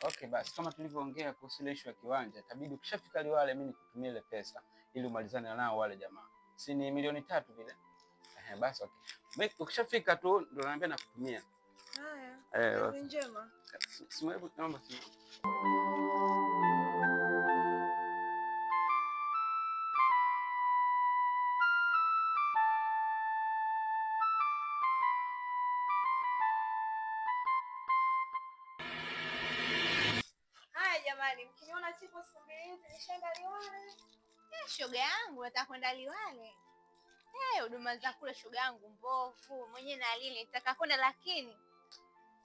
Okay, basi kama tulivyoongea kuhusu ile issue ya kiwanja, itabidi ukishafika Liwale mimi nikutumie ile pesa ili umalizane nao wale jamaa. Si ni milioni 3 vile? Basi okay. Mimi ukishafika tu ndo naambia nakutumia. Haya. Kazi njema. Hebu naomba simu. Haya jamani, mkiniona siku mbili hizi nishaenda Liwale. Shoga yangu nataka kwenda Liwale. Huduma za kule shoga yangu mbovu. Mwenyewe na Lili nitaka kwenda lakini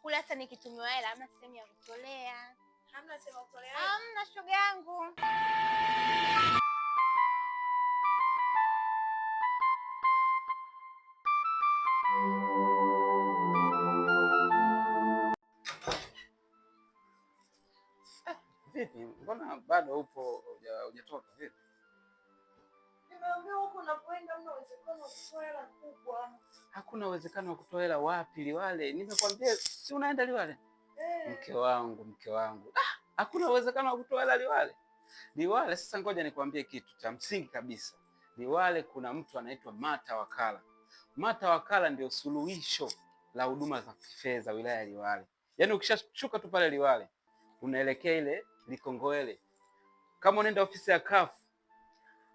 kule hata nikitumiwa hela hamna sehemu ya kutolea. Hamna sehemu ya kutolea? Hamna shoga yangu. Vipi? Mbona bado upo hujatoka vipi? Nimeambia huko unapoenda hamna uwezekano wa kutoa hela kubwa. Hakuna uwezekano wa kutoa hela wapi Liwale? Nimekwambia si unaenda Liwale? Mke wangu. Hakuna uwezekano wa kutoa hela Liwale. Liwale sasa ngoja nikwambie kitu cha msingi kabisa. Liwale kuna mtu anaitwa Mata Wakala. Mata Wakala ndio suluhisho la huduma za kifedha wilaya ya Liwale. Yaani ukishashuka tu pale Liwale unaelekea ile Likongowele. Kama unaenda ofisi ya CAF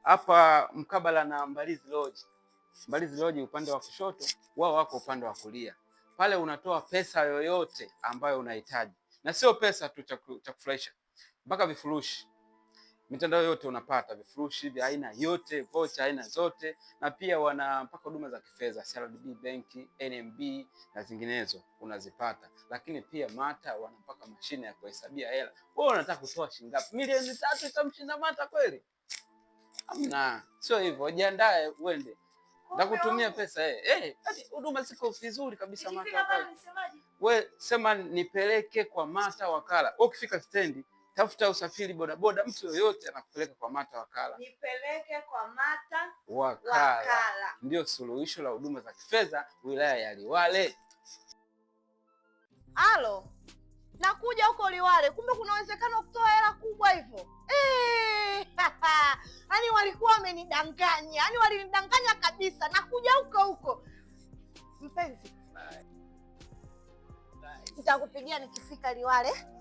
hapa mkabala na Mbalizi Lodge. Mbalizi Lodge upande wa kushoto, wao wako upande wa kulia. Pale unatoa pesa yoyote ambayo unahitaji. Na sio pesa tu cha kufurahisha. Mpaka vifurushi. Mitandao yote unapata vifurushi vya aina yote, voucher aina zote, na pia wana mpaka huduma za kifedha, CRDB Bank, NMB na zinginezo unazipata. Lakini pia Mata wana mpaka mashine ya kuhesabia hela. Wewe unataka kutoa shilingi ngapi? Milioni 3 itamshinda Mata kweli? Hamna. Sio hivyo, jiandae uende. Nitakutumia pesa huduma ziko vizuri kabisa Mata. Wewe sema nipeleke kwa Mata Wakala. Ukifika stendi tafuta usafiri bodaboda, mtu yoyote anakupeleka kwa Mata Wakala. Nipeleke kwa Mata Wakala. Ndio suluhisho la huduma za kifedha wilaya ya Liwale. Halo. Nakuja huko Liwale. Kumbe kuna uwezekano kutoa hela kubwa hivyo. Yaani walikuwa wamenidanganya. Yaani walinidanganya kabisa. Nakuja huko. Mpenzi. Nitakupigia nikifika Liwale.